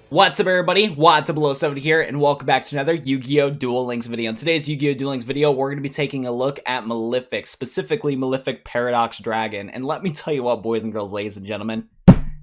What's up everybody, What's up Below 70 here, and welcome back to another Yu-Gi-Oh! Duel Links video. In today's Yu-Gi-Oh! Duel Links video, we're going to be taking a look at Malefic, specifically Malefic Paradox Dragon. And let me tell you what, boys and girls, ladies and gentlemen,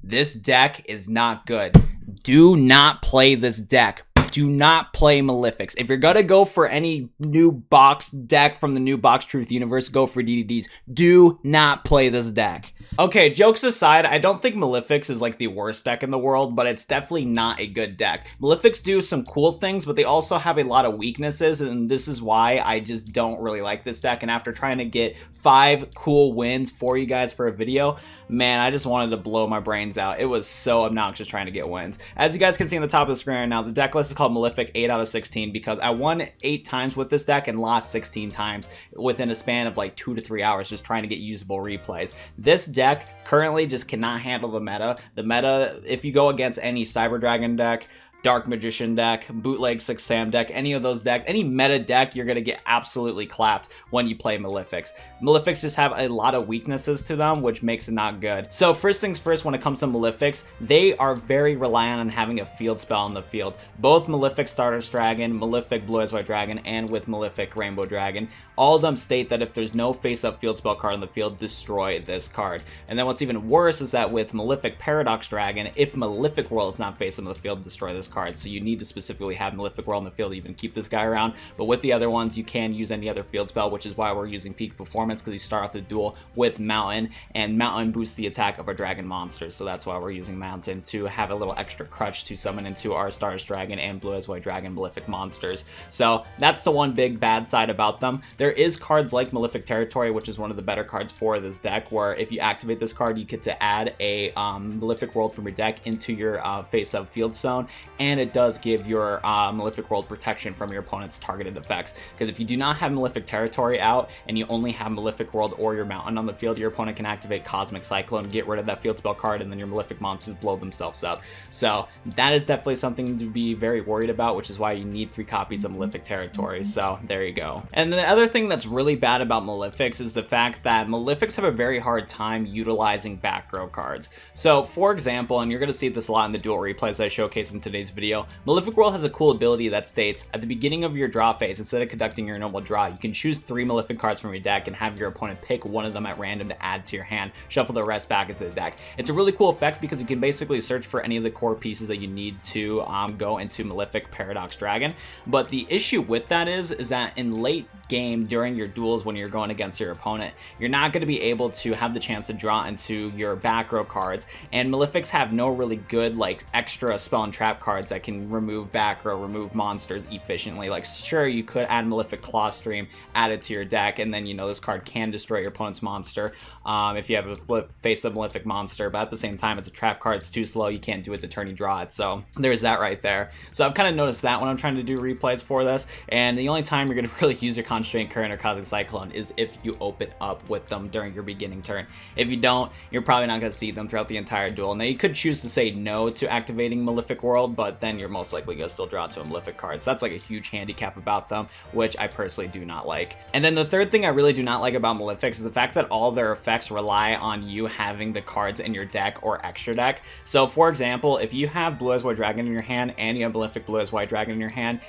this deck is not good. Do not play this deck. Do not play Malefics. If you're gonna go for any new box deck from the new Box Truth universe, go for DDDs. Do not play this deck. Okay, jokes aside, I don't think Malefix is like the worst deck in the world, but it's definitely not a good deck. Malefics do some cool things, but they also have a lot of weaknesses, and this is why I just don't really like this deck. And after trying to get 5 cool wins for you guys for a video, man, I just wanted to blow my brains out. It was so obnoxious trying to get wins. As you guys can see on the top of the screen right now, the deck list is called Malefic 8 out of 16 because I won 8 times with this deck and lost 16 times within a span of like 2 to 3 hours just trying to get usable replays. This deck currently just cannot handle the meta. The meta, if you go against any Cyber Dragon deck, Dark Magician deck, Bootleg 6 Sam deck, any of those decks, any meta deck, you're going to get absolutely clapped when you play Malefics. Malefics just have a lot of weaknesses to them, which makes it not good. So first things first, when it comes to Malefics, they are very reliant on having a field spell in the field. Both Malefic Stardust Dragon, Malefic Blue Eyes White Dragon, and with Malefic Rainbow Dragon, all of them state that if there's no face-up field spell card in the field, destroy this card. And then what's even worse is that with Malefic Paradox Dragon, if Malefic World is not face-up in the field, destroy this card. So you need to specifically have Malefic World in the field to even keep this guy around. But with the other ones, you can use any other field spell, which is why we're using Peak Performance, because you start off the duel with Mountain, and Mountain boosts the attack of our dragon monsters. So that's why we're using Mountain, to have a little extra crutch to summon into our Stardust Dragon and Blue Eyes White Dragon Malefic monsters. So that's the one big bad side about them. There is cards like Malefic Territory, which is one of the better cards for this deck, where if you activate this card, you get to add a Malefic World from your deck into your face-up field zone, and it does give your Malefic World protection from your opponent's targeted effects. Because if you do not have Malefic Territory out and you only have Malefic World or your Mountain on the field, your opponent can activate Cosmic Cyclone, get rid of that field spell card, and then your Malefic monsters blow themselves up. So that is definitely something to be very worried about, which is why you need 3 copies of Malefic Territory. So there you go. And the other thing that's really bad about Malefics is the fact that Malefics have a very hard time utilizing back row cards. So for example, and you're going to see this a lot in the duel replays I showcase in today's video, Malefic World has a cool ability that states at the beginning of your draw phase, instead of conducting your normal draw, you can choose 3 Malefic cards from your deck and have your opponent pick one of them at random to add to your hand, shuffle the rest back into the deck. It's a really cool effect because you can basically search for any of the core pieces that you need to go into Malefic Paradox Dragon. But the issue with that is that in late game during your duels, when you're going against your opponent, you're not going to be able to have the chance to draw into your back row cards, and Malefics have no really good like extra spell and trap cards that can remove back row, remove monsters efficiently. Like sure, you could add Malefic Claw Stream, add it to your deck, and then you know this card can destroy your opponent's monster if you have a face-up Malefic monster, but at the same time it's a trap card, it's too slow, you can't do it the turn you draw it. So there's that right there. So I've kind of noticed that when I'm trying to do replays for this, and the only time you're going to really use your Concentrating Current or Cosmic Cyclone is if you open up with them during your beginning turn. If you don't, you're probably not going to see them throughout the entire duel. Now you could choose to say no to activating Malefic World, but then you're most likely going to still draw to a Malefic card. So that's like a huge handicap about them, which I personally do not like. And then the third thing I really do not like about Malefics is the fact that all their effects rely on you having the cards in your deck or extra deck. So for example, if you have Blue Eyes White Dragon in your hand and you have Malefic Blue Eyes White Dragon in your hand,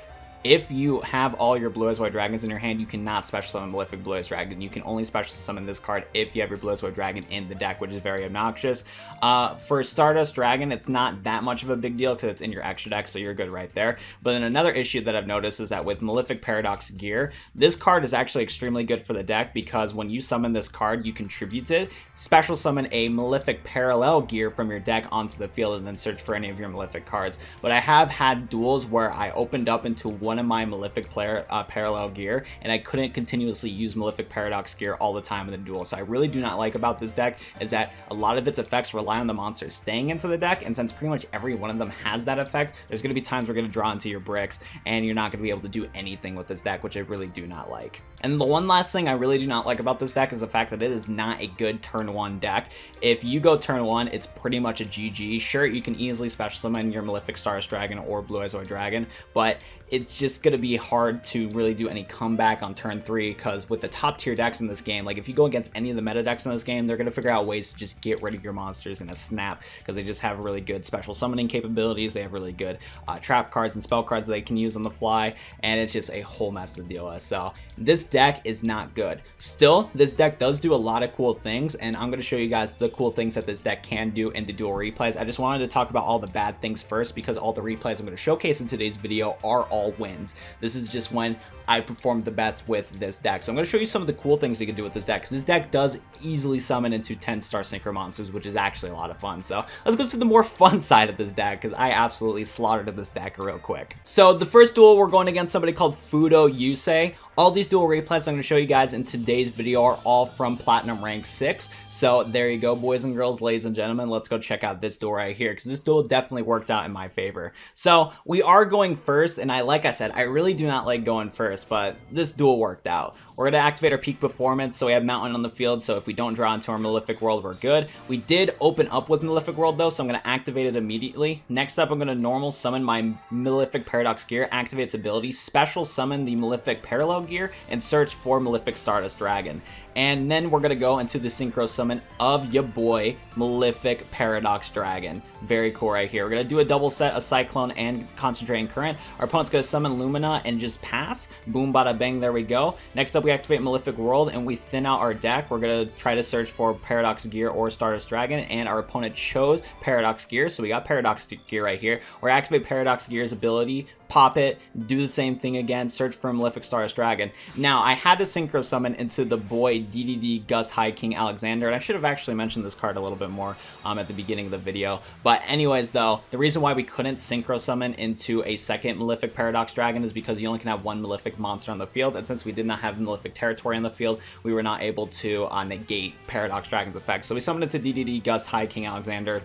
if you have all your Blue Eyes White Dragons in your hand, you cannot special summon Malefic Blue Eyes Dragon. You can only special summon this card if you have your Blue Eyes White Dragon in the deck, which is very obnoxious. For Stardust Dragon, it's not that much of a big deal because it's in your extra deck, so you're good right there. But then another issue that I've noticed is that with Malefic Paradox Gear, this card is actually extremely good for the deck because when you summon this card, you contribute it, special summon a Malefic Parallel Gear from your deck onto the field, and then search for any of your Malefic cards. But I have had duels where I opened up into one of my Malefic Parallel Gear, and I couldn't continuously use Malefic Paradox Gear all the time in the duel. So I really do not like about this deck is that a lot of its effects rely on the monsters staying into the deck, and since pretty much every one of them has that effect, there's going to be times we're going to draw into your bricks, and you're not going to be able to do anything with this deck, which I really do not like. And the one last thing I really do not like about this deck is the fact that it is not a good turn 1 deck. If you go turn 1, it's pretty much a GG. Sure, you can easily special summon your Malefic Stardust Dragon or Blue Eyes White Dragon, but it's just going to be hard to really do any comeback on turn 3, because with the top tier decks in this game, like if you go against any of the meta decks in this game, they're going to figure out ways to just get rid of your monsters in a snap, because they just have really good special summoning capabilities. They have really good trap cards and spell cards that they can use on the fly, and it's just a whole mess to deal with. So this deck is not good. Still, this deck does do a lot of cool things, and I'm going to show you guys the cool things that this deck can do in the duel replays. I just wanted to talk about all the bad things first, because all the replays I'm going to showcase in today's video are all wins. This is just when I performed the best with this deck. So I'm going to show you some of the cool things you can do with this deck, because this deck does easily summon into 10-star synchro monsters, which is actually a lot of fun. So let's go to the more fun side of this deck, because I absolutely slaughtered this deck real quick. So the first duel, we're going against somebody called Fudo Yusei. All these duel replays I'm going to show you guys in today's video are all from Platinum Rank 6. So there you go, boys and girls, ladies and gentlemen. Let's go check out this duel right here, because this duel definitely worked out in my favor. So we are going first, and like I said, I really do not like going first, but this duel worked out. We're going to activate our peak performance, so we have Mountain on the field, so if we don't draw into our Malefic World, we're good. We did open up with Malefic World though, so I'm going to activate it immediately. Next up, I'm going to normal summon my Malefic Paradox Gear, activate its ability, special summon the Malefic Parallel Gear, and search for Malefic Stardust Dragon. And then we're going to go into the synchro summon of your boy Malefic Paradox Dragon. Very cool right here. We're going to do a double set of Cyclone and Concentrating Current. Our opponent's going to summon Lumina and just pass. Boom, bada, bang, there we go. Next up, we activate Malefic World and we thin out our deck. We're going to try to search for Paradox Gear or Stardust Dragon, and our opponent chose Paradox Gear, so we got Paradox Gear right here. We're going to activate Paradox Gear's ability, pop it, do the same thing again, search for Malefic Stardust Dragon. Now, I had to synchro summon into the boy DDD Gus High King Alexander, and I should have actually mentioned this card a little bit more at the beginning of the video. But anyways, though, the reason why we couldn't synchro summon into a second Malefic Paradox Dragon is because you only can have one Malefic monster on the field, and since we did not have Malefic territory on the field, we were not able to negate Paradox Dragon's effect. So we summoned it to DDD Gus High King Alexander,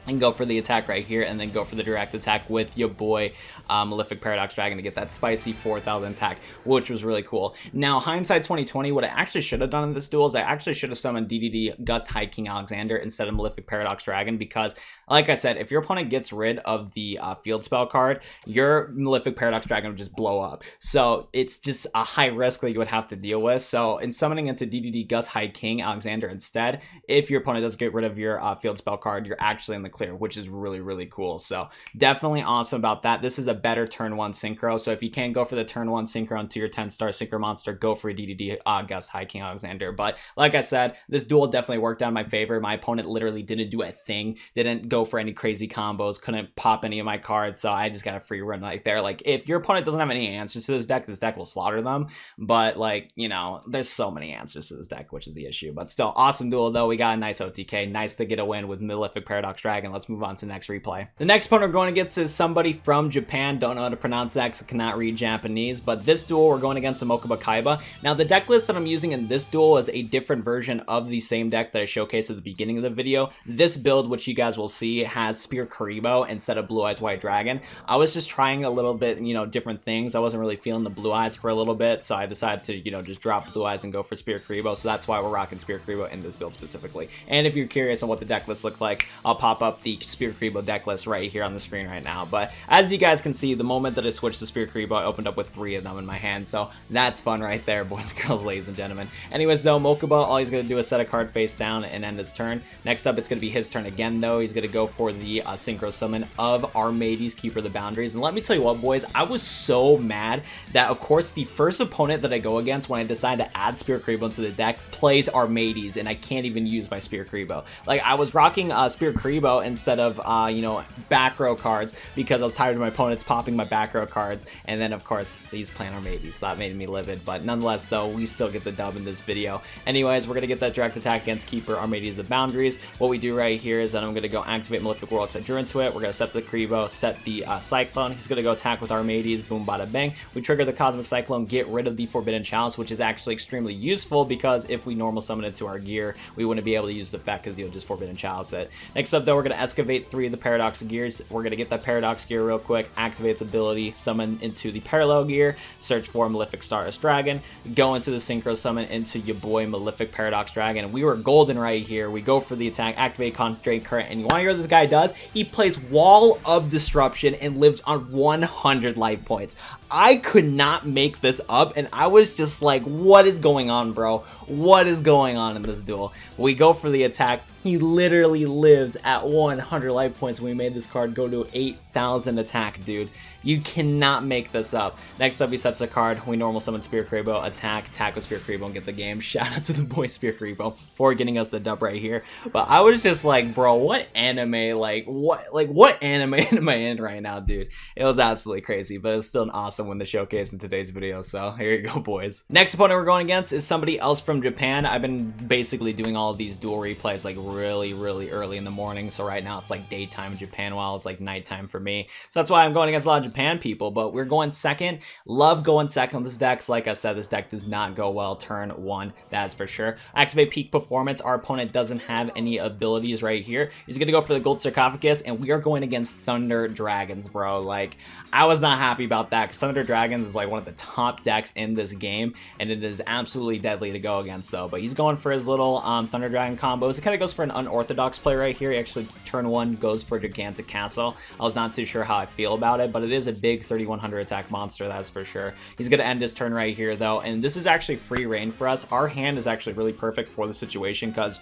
and go for the attack right here, and then go for the direct attack with your boy Malefic Paradox Dragon to get that spicy 4,000 attack, which was really cool. Now, hindsight 2020, what I actually should have done in this duel is I actually should have summoned DDD Gus High King Alexander instead of Malefic Paradox Dragon, because, like I said, if your opponent gets rid of the field spell card, your Malefic Paradox Dragon would just blow up. So it's just a high risk that you would have to deal with. So in summoning into DDD Gus High King Alexander instead, if your opponent does get rid of your field spell card, you're actually in the clear, which is really, really cool. So definitely awesome about that. This is a better turn 1 synchro, so if you can't go for the turn 1 synchro into your 10-star synchro monster, go for a DDD Gus High King Alexander. But like I said, this duel definitely worked out in my favor. My opponent literally didn't do a thing, didn't go for any crazy combos, couldn't pop any of my cards, so I just got a free run right there. Like, if your opponent doesn't have any answers to this deck will slaughter them. But, like, you know, there's so many answers to this deck, which is the issue. But still, awesome duel though. We got a nice OTK, nice to get a win with Malefic Paradox Dragon. Let's move on to the next replay. The next opponent we're going against is somebody from Japan. Don't know how to pronounce that because I cannot read Japanese, but this duel we're going against a Mokuba Kaiba. Now, the deck list that I'm using in this duel is a different version of the same deck that I showcased at the beginning of the video. This build, which you guys will see, has Spear Karibo instead of Blue Eyes White Dragon. I was just trying a little bit, you know, different things. I wasn't really feeling the Blue Eyes for a little bit, so I decided to, you know, just drop Blue Eyes and go for Spear Karibo. So that's why we're rocking Spear Karibo in this build specifically. And if you're curious on what the deck list looks like, I'll pop up the Spear Karibo deck list right here on the screen right now. But as you guys can see, the moment that I switched to Spear Karibo, I opened up with 3 of them in my hand, so that's fun right there, boys, girls, ladies and gentlemen. Anyways though, Mokuba, all he's going to do is set a card face down and end his turn. Next up, it's going to be his turn again though. He's going to go for the synchro summon of Armades, Keeper of the Boundaries. And let me tell you what, boys, I was so mad that, of course, the first opponent that I go against when I decide to add Spear Karibo into the deck plays Armades, and I can't even use my Spear Karibo. Like, I was rocking Spear Karibo instead of you know, back row cards, because I was tired of my opponents popping my back row cards, and then of course he's playing Armades, so that made me livid. But nonetheless though, we still get the dub in this video. Anyways, we're gonna get that direct attack against Keeper Armades the Boundaries. What we do right here is that I'm gonna go activate Malefic World because I drew into it. We're gonna set the Karibo, set the Cyclone. He's gonna go attack with Armades, boom bada bang. We trigger the Cosmic Cyclone, get rid of the Forbidden Chalice, which is actually extremely useful because if we normal summon it to our gear, we wouldn't be able to use the effect because you'll just Forbidden Chalice it. Next up though, we're gonna excavate 3 of the Paradox Gears. We're gonna get that Paradox Gear real quick, activate its ability, summon into the Parallel Gear, search for Malefic Stardust Dragon, go into the Synchro Summon into your boy Malefic Paradox Dragon. We were golden right here. We go for the attack, activate Concentrating Current, and you want to hear what this guy does? He plays Wall of Disruption and lives on 100 life points. I could not make this up, and I was just like, what is going on, bro? What is going on in this duel? We go for the attack. He literally lives at 100 life points when we made this card go to 8,000 attack, dude. You cannot make this up. Next up, he sets a card. We normal summon Spear Creebo, attack with Spear Creebo, and get the game. Shout out to the boy Spear Creebo for getting us the dub right here. But I was just like, bro, what anime, what anime am I in right now, dude? It was absolutely crazy, but it was still an awesome win to showcase in today's video. So here you go, boys. Next opponent we're going against is somebody else from Japan. I've been basically doing all of these duel replays like really early in the morning. So right now it's like daytime in Japan while it's like nighttime for me. So that's why I'm going against a lot of Japan people, but we're going second. Love going second on this deck. So like I said, this deck does not go well turn one, that's for sure. Activate Peak Performance. Our opponent doesn't have any abilities right here. He's gonna go for the Gold Sarcophagus, and we are going against Thunder Dragons, bro. Like, I was not happy about that, because Thunder Dragons is like one of the top decks in this game, and it is absolutely deadly to go against though. But he's going for his little Thunder Dragon combos. It kind of goes for an unorthodox play right here. He actually turn one goes for Gigantic Castle. I was not too sure how I feel about it, but it is a big 3100 attack monster, that's for sure. He's gonna end his turn right here though, and this is actually free reign for us. Our hand is actually really perfect for the situation, because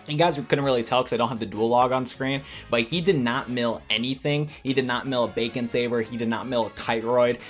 you guys couldn't really tell because I don't have the dual log on screen, but he did not mill anything. He did not mill a Bacon Saber. He did not mill a Kiteroid.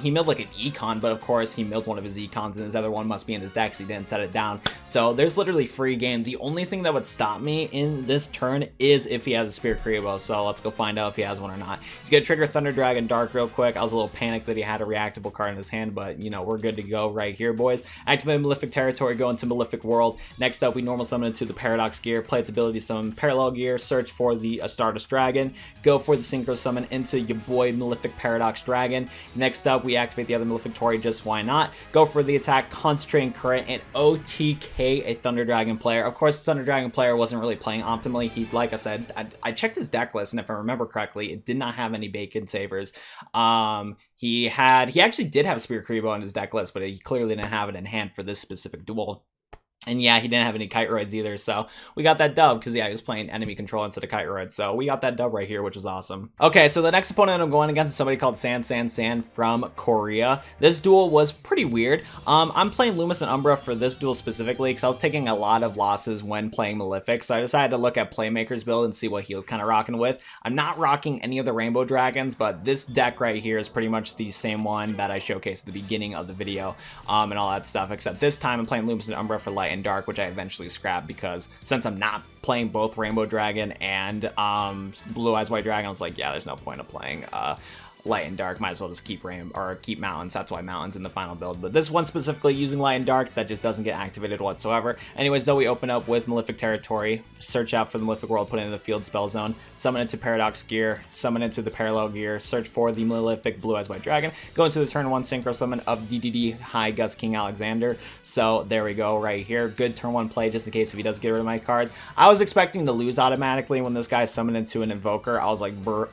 He milled like an Econ, but of course he milled one of his Econs, and his other one must be in his deck, so he didn't set it down. So there's literally free game. The only thing that would stop me in this turn is if he has a Spear Creebo, so let's go find out if he has one or not. He's gonna trigger Thunder Dragon Dark real quick. I was a little panicked that he had a reactable card in his hand, but you know, we're good to go right here, boys. Activate Malefic Territory, go into Malefic World. Next up, we normal summon into the Paradox Gear, play its ability summon Parallel Gear, search for the Stardust Dragon, go for the Synchro Summon into your boy Malefic Paradox Dragon. Next up, we activate the other Malefic Tori, just why not? Go for the attack, Concentrating Current, and OTK a Thunder Dragon player. Of course, the Thunder Dragon player wasn't really playing optimally. He, like I said, I checked his deck list, and if I remember correctly, it did not have any Bacon Sabers. He actually did have Spear Creebo on his deck list, but he clearly didn't have it in hand for this specific duel. And yeah, he didn't have any Kiteroids either, so we got that dub, because yeah, he was playing enemy control instead of Kiteroids, so we got that dub right here, which is awesome. Okay, so the next opponent I'm going against is somebody called San from Korea. This duel was pretty weird. I'm playing Lumis and Umbra for this duel specifically, because I was taking a lot of losses when playing Malefic, so I decided to look at Playmaker's build and see what he was kind of rocking with. I'm not rocking any of the Rainbow Dragons, but this deck right here is pretty much the same one that I showcased at the beginning of the video, and all that stuff, except this time I'm playing Lumis and Umbra for Light and Dark, which I eventually scrapped, because since I'm not playing both Rainbow Dragon and Blue Eyes White Dragon, I was like, yeah, there's no point of playing Light and Dark, might as well just keep Mountains. That's why Mountains in the final build. But this one specifically using Light and Dark, that just doesn't get activated whatsoever. Anyways, though, we open up with Malefic Territory, search out for the Malefic World, put it in the field spell zone, summon into Paradox Gear, summon into the Parallel Gear, search for the Malefic Blue Eyes White Dragon, go into the turn 1 Synchro Summon of DDD High Gus King Alexander. So there we go right here. Good turn 1 play just in case if he does get rid of my cards. I was expecting to lose automatically when this guy summoned into an Invoker. I was like, bruh,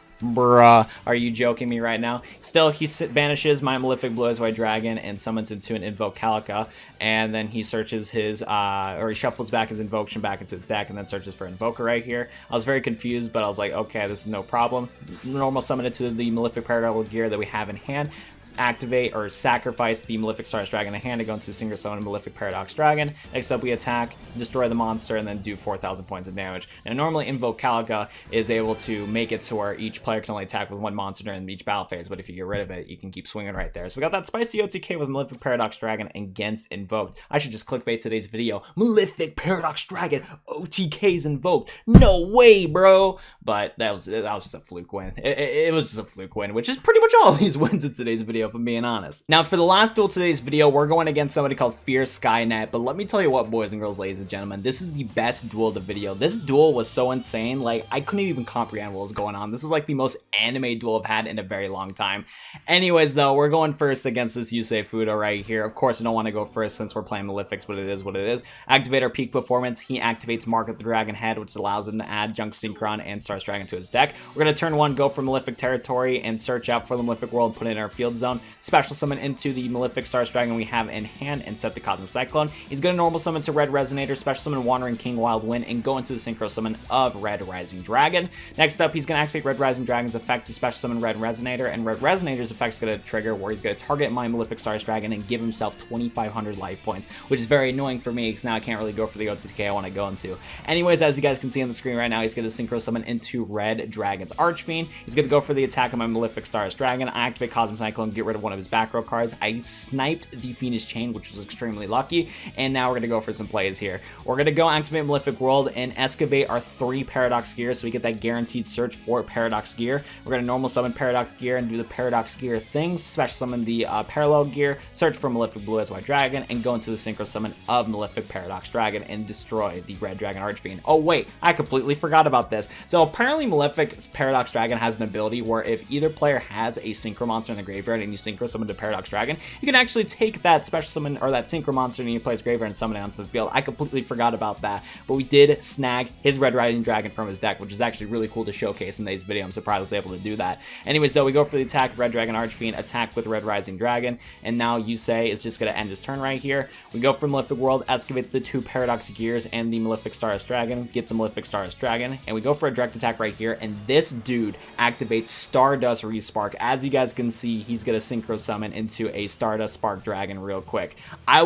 are you joking me right now? Still, he banishes my Malefic Blue Eyes White Dragon and summons into an Invoke Calica, and then he searches his, or he shuffles back his Invocation back into his deck and then searches for Invoker right here. I was very confused, but I was like, okay, this is no problem. Normal summon into the Malefic Paradox Gear that we have in hand. Activate or sacrifice the Malefic Stardust Dragon in hand to go into Synchro Summon Malefic Paradox Dragon. Next up, we attack, destroy the monster, and then do 4,000 points of damage. And normally, Invoke Calica is able to make it to where each player can only attack with one monster during each battle phase, but if you get rid of it, you can keep swinging right there. So we got that spicy OTK with Malefic Paradox Dragon against Invoked. I should just clickbait today's video. Malefic Paradox Dragon, OTK's Invoked. No way, bro! But that was just a fluke win. It was just a fluke win, which is pretty much all of these wins in today's video, if I'm being honest. Now, for the last duel today's video, we're going against somebody called Fear Skynet, but let me tell you what, boys and girls, ladies and gentlemen, this is the best duel of the video. This duel was so insane, like, I couldn't even comprehend what was going on. This was like the most anime duel I've had in a very long time. Anyways, though, we're going first against this Yusei Fudo right here. Of course, I don't want to go first since we're playing Malefix, but it is what it is. Activate our Peak Performance. He activates Mark of the Dragon Head, which allows him to add Junk Synchron and Stardust Dragon to his deck. We're going to turn 1, go for Malefic Territory, and search out for the Malefic World, put it in our field zone. zone, special summon into the Malefic Stardust Dragon we have in hand, and set the Cosmic Cyclone. He's going to normal summon to Red Resonator, special summon Wandering King Wild Wind, and go into the Synchro Summon of Red Rising Dragon. Next up, he's going to activate Red Rising Dragon's effect to special summon Red Resonator, and Red Resonator's effect is going to trigger where he's going to target my Malefic Stardust Dragon and give himself 2,500 life points, which is very annoying for me because now I can't really go for the OTK I want to go into. Anyways, as you guys can see on the screen right now, he's going to Synchro Summon into Red Dragon's Archfiend. He's going to go for the attack on my Malefic Stardust Dragon. I activate Cosmic Cyclone, get rid of one of his back row cards. I sniped the Fiendish Chain, which was extremely lucky, and now we're going to go for some plays here. We're going to go activate Malefic World and excavate our 3 Paradox Gear so we get that guaranteed search for Paradox Gear. We're going to normal summon Paradox Gear and do the Paradox Gear things, special summon the Parallel Gear, search for Malefic Blue Eyes White Dragon, and go into the Synchro Summon of Malefic Paradox Dragon and destroy the Red Dragon Archfiend. Oh wait, I completely forgot about this. So apparently Malefic Paradox Dragon has an ability where if either player has a Synchro Monster in the graveyard and you Synchro Summon to Paradox Dragon, you can actually take that special summon or that Synchro Monster in your player's graveyard and summon it onto the field. I completely forgot about that, but we did snag his Red Rising Dragon from his deck, which is actually really cool to showcase in today's video. I'm surprised I was able to do that. Anyway, so we go for the attack, Red Dragon Archfiend, attack with Red Rising Dragon, and now Yusei is just going to end his turn right here. We go for Malefic World, excavate the 2 Paradox Gears and the Malefic Stardust Dragon, get the Malefic Stardust Dragon, and we go for a direct attack right here, and this dude activates Stardust Respark. As you guys can see, he's going to Synchro Summon into a Stardust Spark Dragon real quick. My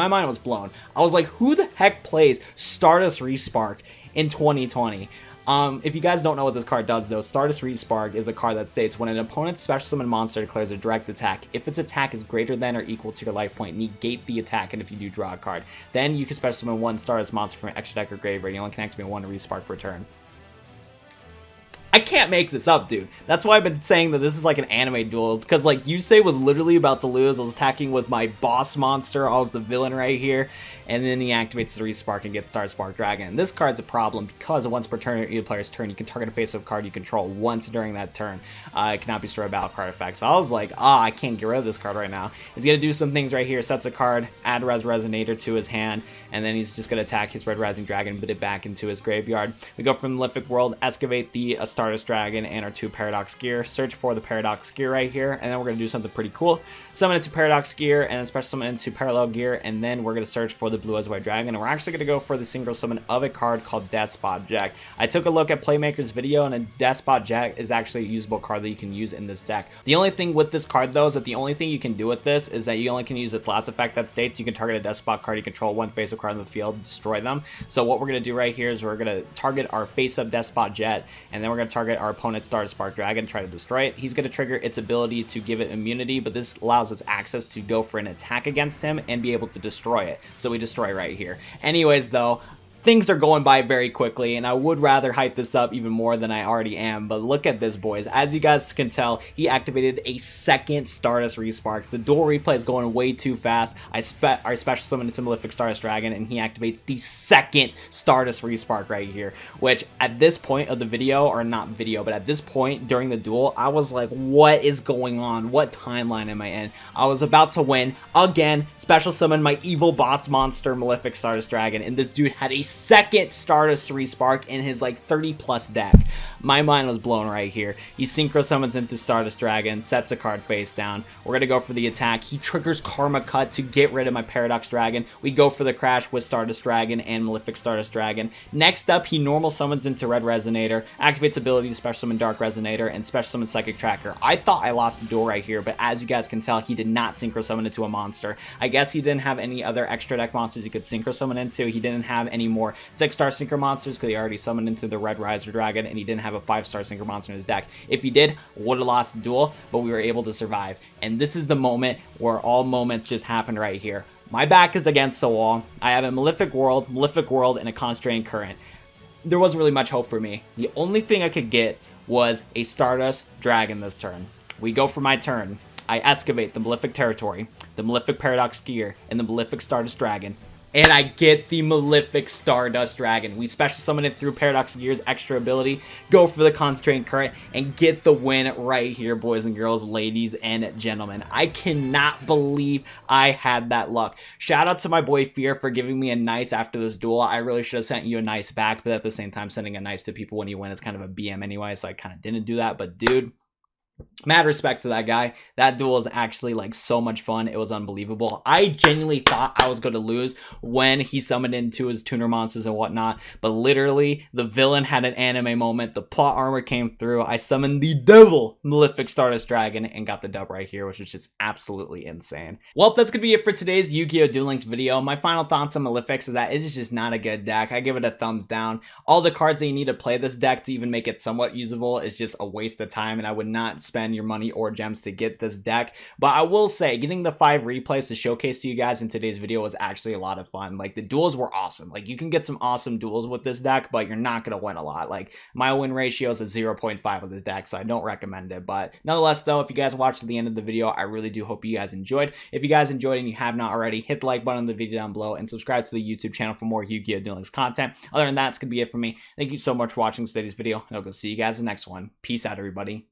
mind was blown. I was like, who the heck plays Stardust Respark in 2020? If you guys don't know what this card does though, Stardust Respark is a card that states when an opponent's special summon monster declares a direct attack, if its attack is greater than or equal to your life point, negate the attack, and if you do, draw a card. Then you can special summon 1 Stardust monster from an extra deck or graveyard. You only can activate 1 Respark per turn. I can't make this up, dude. That's why I've been saying that this is like an anime duel, because like Yusei was literally about to lose. I was attacking with my boss monster. I was the villain right here, and then he activates the Respark and gets Star Spark Dragon. And this card's a problem because once per turn or either player's turn, you can target a face-up card you control once during that turn. It cannot be destroyed by battle card effects. So I was like, I can't get rid of this card right now. He's gonna do some things right here. Sets a card, add Red Resonator to his hand, and then he's just gonna attack his Red Rising Dragon, put it back into his graveyard. We go from Malefic World, excavate the Stardust Dragon and our 2 Paradox Gear, search for the Paradox Gear right here, and then we're going to do something pretty cool. Summon it to Paradox Gear, and then special summon into Parallel Gear, and then we're going to search for the Blue Eyes White Dragon, and we're actually going to go for the Synchro Summon of a card called Despot Jack. I took a look at Playmaker's video, and a Despot Jack is actually a usable card that you can use in this deck. The only thing with this card, though, is that the only thing you can do with this is that you only can use its last effect that states you can target a Despot card you control 1 face-up card on the field, destroy them. So what we're going to do right here is we're going to target our face-up Despot Jet, and then we're going to target our opponent's Stardust Spark Dragon, try to destroy it. He's going to trigger its ability to give it immunity, but this allows us access to go for an attack against him and be able to destroy it. So we destroy right here. Anyways, though, things are going by very quickly, and I would rather hype this up even more than I already am, but look at this, boys. As you guys can tell, he activated a second Stardust Respark. The dual replay is going way too fast. I special summon into Malefic Stardust Dragon, and he activates the second Stardust Respark right here, which at this point of the video, or not video, but at this point during the duel, I was like, what is going on? What timeline am I in? I was about to win again, special summon my evil boss monster, Malefic Stardust Dragon, and this dude had a second Stardust Respark in his like 30+ deck. My mind was blown right here. He Synchro Summons into Stardust Dragon, sets a card face down. We're going to go for the attack. He triggers Karma Cut to get rid of my Paradox Dragon. We go for the crash with Stardust Dragon and Malefic Stardust Dragon. Next up, he normal summons into Red Resonator, activates ability to special summon Dark Resonator, and special summon Psychic Tracker. I thought I lost the duel right here, but as you guys can tell, he did not Synchro Summon into a monster. I guess he didn't have any other extra deck monsters he could Synchro Summon into. He didn't have any more 6-star Synchro monsters because he already summoned into the Red Riser Dragon, and he didn't have a 5-star Synchro monster in his deck. If he did, would have lost the duel, but we were able to survive. And this is the moment where all moments just happened right here. My back is against the wall. I have a Malefic World, and a Concentrating Current. There wasn't really much hope for me. The only thing I could get was a Stardust Dragon this turn. We go for my turn. I excavate the Malefic Territory, the Malefic Paradox Gear, and the Malefic Stardust Dragon. And I get the Malefic Stardust Dragon. We special summon it through Paradox Gear's extra ability, go for the Concentrating Current, and get the win right here, boys and girls, ladies and gentlemen. I cannot believe I had that luck. Shout out to my boy Fear for giving me a nice after this duel. I really should have sent you a nice back, but at the same time, sending a nice to people when you win is kind of a BM anyway, so I kind of didn't do that. But dude, Mad respect to that guy. That duel is actually like so much fun. It was unbelievable. I genuinely thought I was going to lose when he summoned into his tuner monsters and whatnot, but literally the villain had an anime moment. The plot armor came through. I summoned the devil Malefic Stardust Dragon and got the dub right here, which was just absolutely insane. Well, that's going to be it for today's Yu-Gi-Oh! Duel Links video. My final thoughts on Malefix is that it is just not a good deck. I give it a thumbs down. All the cards that you need to play this deck to even make it somewhat usable is just a waste of time, and I would not spend your money or gems to get this deck. But I will say, getting the 5 replays to showcase to you guys in today's video was actually a lot of fun. Like, the duels were awesome. Like, you can get some awesome duels with this deck, but you're not going to win a lot. Like, my win ratio is a 0.5 with this deck, so I don't recommend it. But nonetheless, though, if you guys watched to the end of the video, I really do hope you guys enjoyed. If you guys enjoyed and you have not already, hit the like button on the video down below and subscribe to the YouTube channel for more Yu-Gi-Oh! Duel Links content. Other than that, it's going to be it for me. Thank you so much for watching today's video, and I'll go see you guys in the next one. Peace out, everybody.